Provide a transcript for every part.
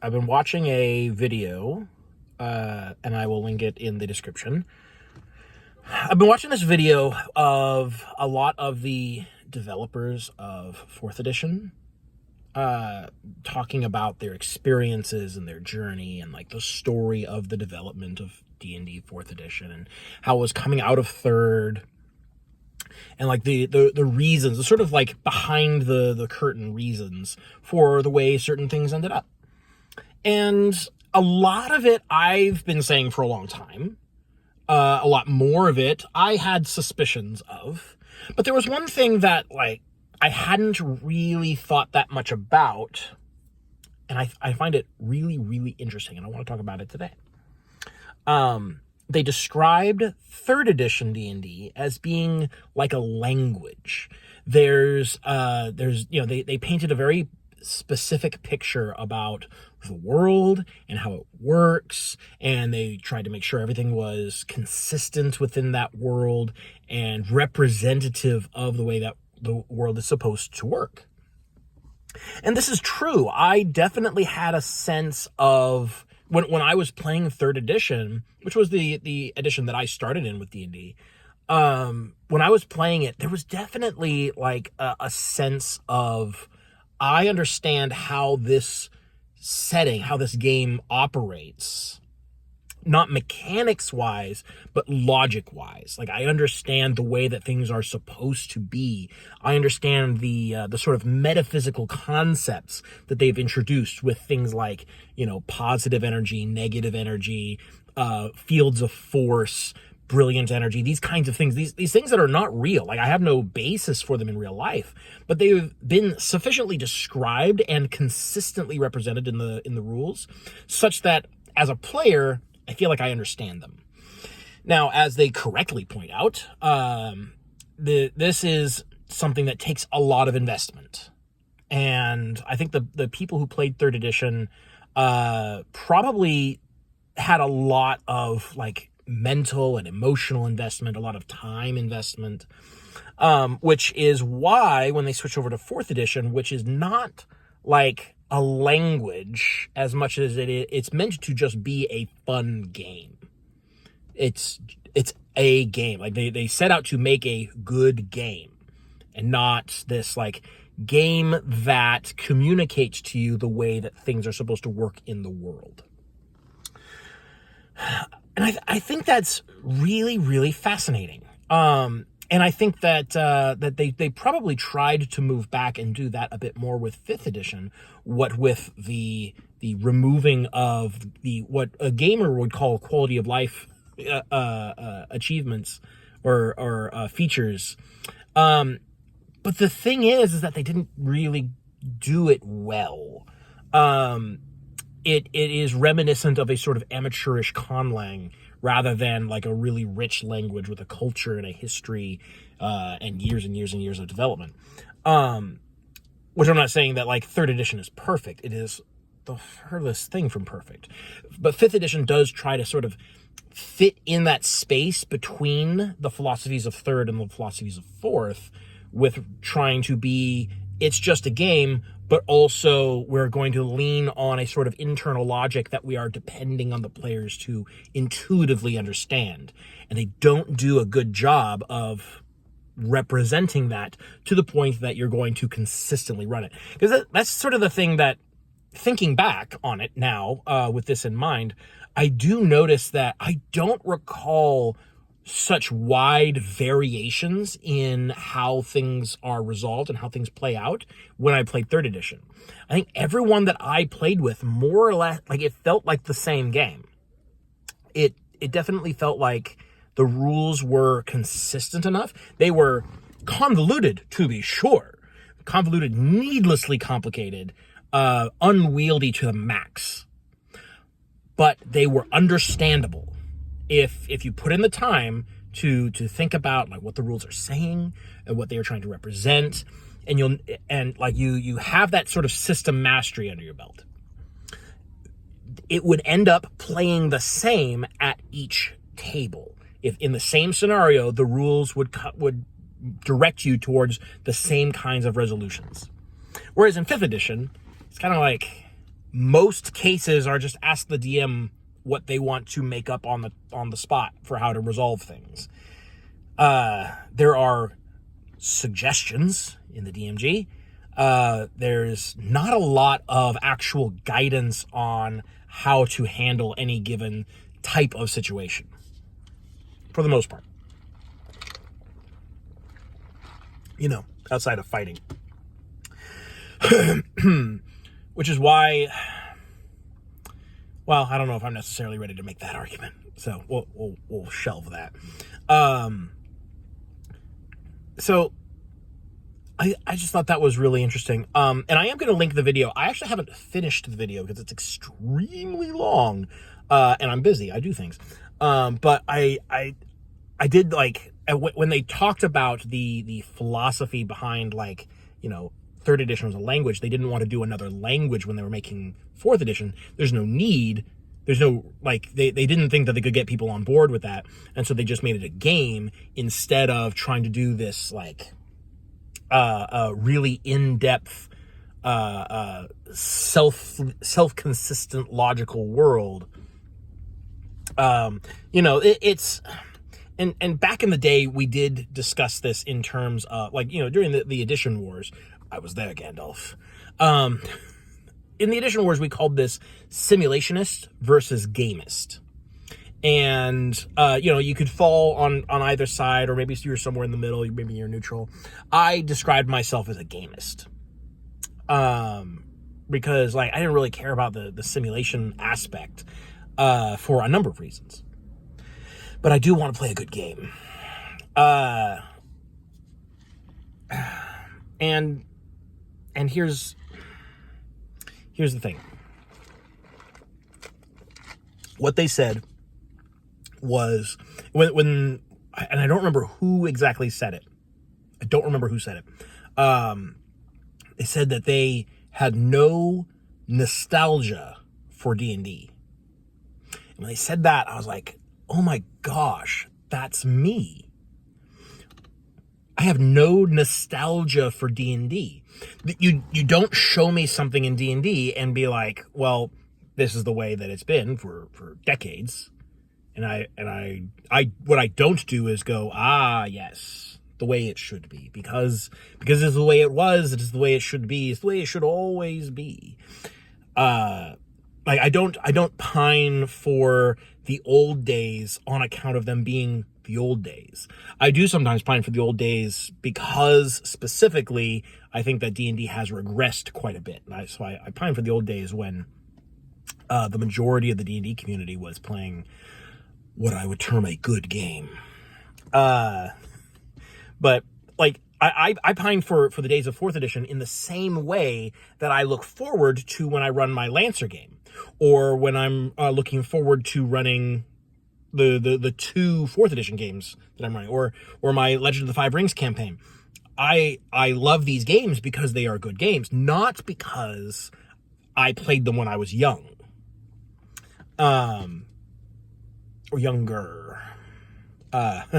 I've been watching a video, and I will link it in the description. I've been watching this video of a lot of the developers of 4th edition talking about their experiences and their journey and like the story of the development of D&D 4th edition and how it was coming out of 3rd, and like the reasons, the sort of like behind the curtain reasons for the way certain things ended up. And a lot of it I've been saying for a long time. A lot more of it I had suspicions of. But there was one thing that like I hadn't really thought that much about, and I find it really, really interesting, and I want to talk about it today. They described 3rd edition D&D as being like a language. There's they painted a very specific picture about the world and how it works, and they tried to make sure everything was consistent within that world and representative of the way that the world is supposed to work. And this is true. I definitely had a sense of when I was playing 3rd edition, which was the edition that I started in with D&D. When I was playing it, there was definitely like a sense of, I understand how this setting, how this game operates, not mechanics-wise, but logic-wise. Like, I understand the way that things are supposed to be. I understand the sort of metaphysical concepts that they've introduced with things like, positive energy, negative energy, fields of force, brilliant energy, these kinds of things, these things that are not real. Like, I have no basis for them in real life, but they've been sufficiently described and consistently represented in the rules, such that as a player, I feel like I understand them. Now, as they correctly point out, this is something that takes a lot of investment. And I think the people who played 3rd edition probably had a lot of like mental and emotional investment, a lot of time investment, which is why when they switch over to 4th edition, which is not like a language as much as it's meant to just be a fun game. It's a game. Like they set out to make a good game and not this like game that communicates to you the way that things are supposed to work in the world. And I think that's really, really fascinating. And I think that they probably tried to move back and do that a bit more with 5th edition, what with the removing of what a gamer would call quality of life achievements or features. But the thing is that they didn't really do it well. It is reminiscent of a sort of amateurish conlang rather than like a really rich language with a culture and a history and years and years and years of development. Which I'm not saying that like 3rd edition is perfect. It is the furthest thing from perfect. But 5th edition does try to sort of fit in that space between the philosophies of 3rd and the philosophies of 4th, with trying to be, it's just a game, but also we're going to lean on a sort of internal logic that we are depending on the players to intuitively understand. And they don't do a good job of representing that to the point that you're going to consistently run it. Because that's sort of the thing that, thinking back on it now, with this in mind, I do notice that I don't recall such wide variations in how things are resolved and how things play out when I played 3rd edition. I think everyone that I played with, more or less, like, it felt like the same game. It definitely felt like the rules were consistent enough. They were convoluted, to be sure. Convoluted, needlessly complicated, unwieldy to the max. But they were understandable. If you put in the time to think about like what the rules are saying and what they are trying to represent, and you have that sort of system mastery under your belt, it would end up playing the same at each table. If in the same scenario, the rules would direct you towards the same kinds of resolutions. Whereas in 5th edition, it's kind of like, most cases are just ask the DM what they want to make up on the spot for how to resolve things. There are suggestions in the DMG. There's not a lot of actual guidance on how to handle any given type of situation, for the most part. Outside of fighting. Which is why, well, I don't know if I'm necessarily ready to make that argument, so we'll shelve that. So I just thought that was really interesting. And I am going to link the video. I actually haven't finished the video because it's extremely long, and I'm busy. I do things. But I did like, when they talked about the philosophy behind, like, third edition was a language. They didn't want to do another language when they were making fourth edition. There's no need. There's no, like, they didn't think that they could get people on board with that. And so they just made it a game instead of trying to do this, like, really in-depth, self-consistent logical world. It's, and back in the day, we did discuss this in terms of, like, during the edition wars. I was there, Gandalf. In the edition wars, we called this simulationist versus gamist. And, you could fall on either side, or maybe you're somewhere in the middle, maybe you're neutral. I described myself as a gamist. Because, like, I didn't really care about the simulation aspect, for a number of reasons. But I do want to play a good game. And here's the thing. What they said was, when and I don't remember who exactly said it. I don't remember who said it. They said that they had no nostalgia for D&D. And when they said that, I was like, oh my gosh, that's me. I have no nostalgia for D&D. You don't show me something in D&D and be like, well, this is the way that it's been for decades. And I what I don't do is go, yes, the way it should be, because it's the way it was, it is the way it should be, it's the way it should always be. Like, I don't pine for the old days on account of them being the old days. I do sometimes pine for the old days because, specifically, I think that D&D has regressed quite a bit. So I pine for the old days when the majority of the D&D community was playing what I would term a good game. But, like, I pine for the days of 4th edition in the same way that I look forward to when I run my Lancer game, or when I'm looking forward to running the 2 4th edition games that I'm running, or my Legend of the Five Rings campaign. I love these games because they are good games, not because I played them when I was young. Or younger. I've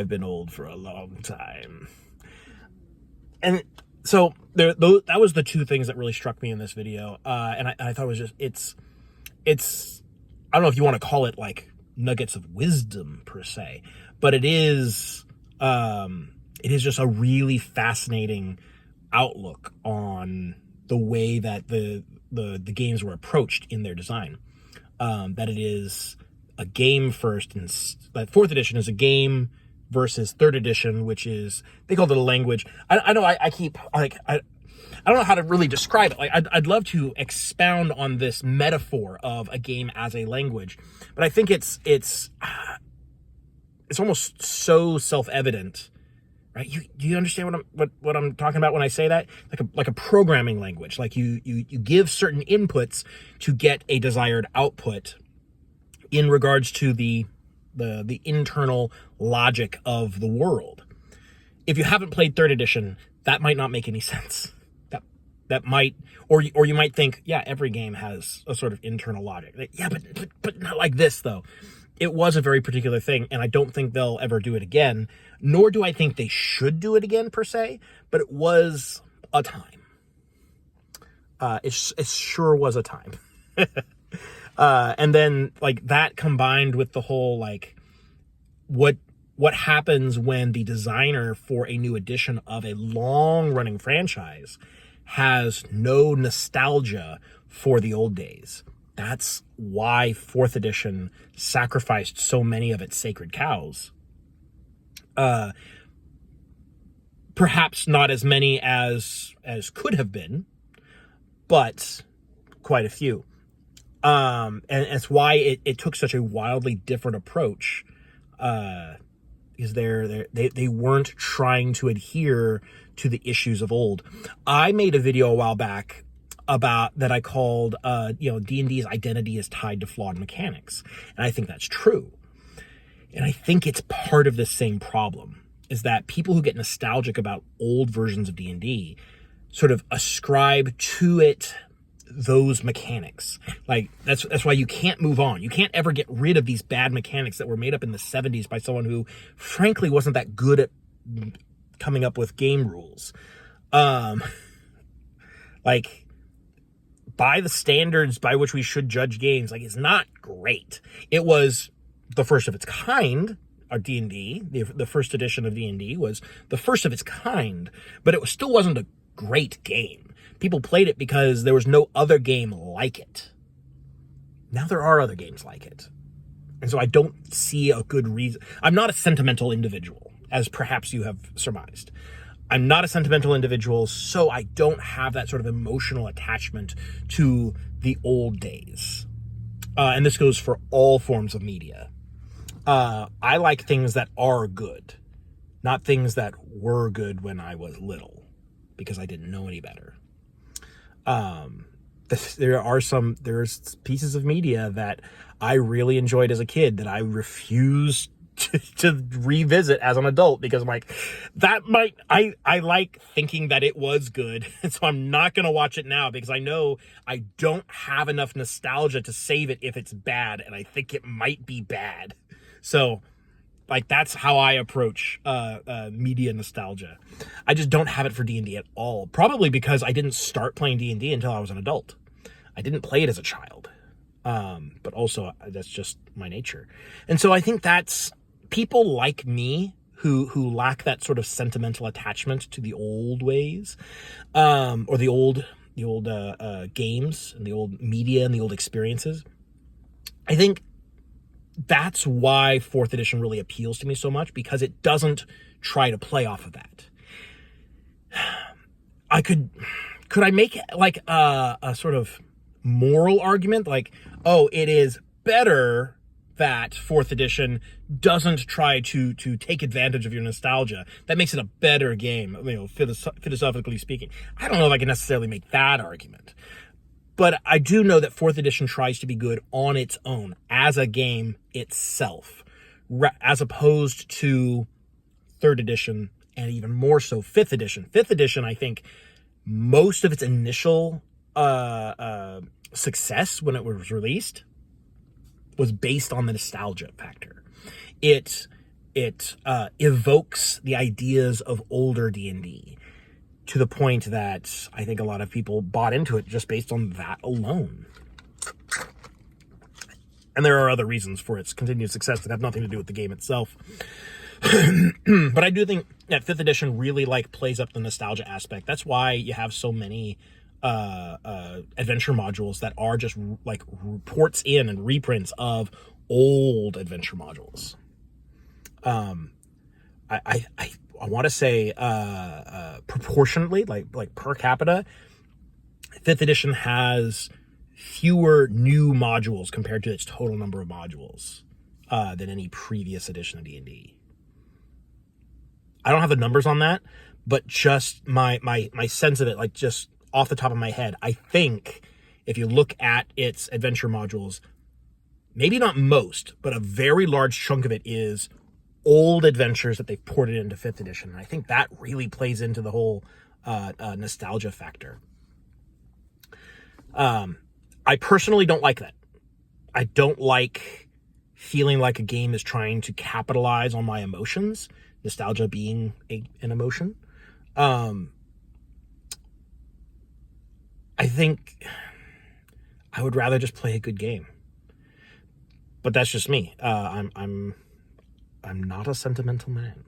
been old for a long time. And so that was the two things that really struck me in this video. And I thought it was just, it's, I don't know if you want to call it like nuggets of wisdom per se, but it is just a really fascinating outlook on the way that the games were approached in their design. That it is a game first, and that 4th edition is a game versus 3rd edition, which is, they called it a language. I know I keep, like, I don't know how to really describe it. Like, I'd love to expound on this metaphor of a game as a language, but I think it's almost so self-evident, right? Do you understand what I'm talking about when I say that? Like a programming language. Like you give certain inputs to get a desired output in regards to the internal logic of the world. If you haven't played 3rd edition, that might not make any sense. That might, or you might think, yeah, every game has a sort of internal logic. Yeah, but not like this, though. It was a very particular thing, and I don't think they'll ever do it again, nor do I think they should do it again, per se, but it was a time. It sure was a time. And then like that combined with the whole like what happens when the designer for a new edition of a long running franchise has no nostalgia for the old days. That's why 4th edition sacrificed so many of its sacred cows. Perhaps not as many as could have been, but quite a few. And it's why it took such a wildly different approach, because they weren't trying to adhere to the issues of old. I made a video a while back about that I called, D&D's identity is tied to flawed mechanics. And I think that's true. And I think it's part of the same problem, is that people who get nostalgic about old versions of D&D sort of ascribe to it those mechanics. Like that's why you can't move on. You can't ever get rid of these bad mechanics that were made up in the 70s by someone who frankly wasn't that good at coming up with game rules. Like by the standards by which we should judge games, like it's not great. It was the first of its kind. Our D&D, the first edition of D&D was the first of its kind, but it still wasn't a great game. People played it because there was no other game like it. Now there are other games like it. And so I don't see a good reason. I'm not a sentimental individual, as perhaps you have surmised. I'm not a sentimental individual, so I don't have that sort of emotional attachment to the old days. And this goes for all forms of media. I like things that are good, not things that were good when I was little, because I didn't know any better. There's pieces of media that I really enjoyed as a kid that I refuse to revisit as an adult, because I'm like, I like thinking that it was good. And so I'm not going to watch it now because I know I don't have enough nostalgia to save it if it's bad. And I think it might be bad. So like, that's how I approach media nostalgia. I just don't have it for D&D at all. Probably because I didn't start playing D&D until I was an adult. I didn't play it as a child. But also, that's just my nature. And so I think that's people like me who lack that sort of sentimental attachment to the old ways, or the old games and the old media and the old experiences. I think that's why 4th edition really appeals to me so much, because it doesn't try to play off of that. Could I make like a sort of moral argument, like, oh, it is better that 4th edition doesn't try to take advantage of your nostalgia. That makes it a better game, philosophically speaking. I don't know if I can necessarily make that argument. But I do know that 4th edition tries to be good on its own, as a game itself, as opposed to 3rd edition, and even more so 5th edition. 5th edition, I think, most of its initial success when it was released was based on the nostalgia factor. It evokes the ideas of older D&D. To the point that I think a lot of people bought into it just based on that alone. And there are other reasons for its continued success that have nothing to do with the game itself. But I do think that 5th edition really plays up the nostalgia aspect. That's why you have so many adventure modules that are just like ports in and reprints of old adventure modules. I want to say proportionately, like per capita, 5th edition has fewer new modules compared to its total number of modules than any previous edition of D&D. I don't have the numbers on that, but just my sense of it, like just off the top of my head, I think if you look at its adventure modules, maybe not most, but a very large chunk of it is old adventures that they've ported into 5th edition. And I think that really plays into the whole nostalgia factor. I personally don't like that. I don't like feeling like a game is trying to capitalize on my emotions, nostalgia being an emotion. I think I would rather just play a good game. But that's just me. I'm not a sentimental man.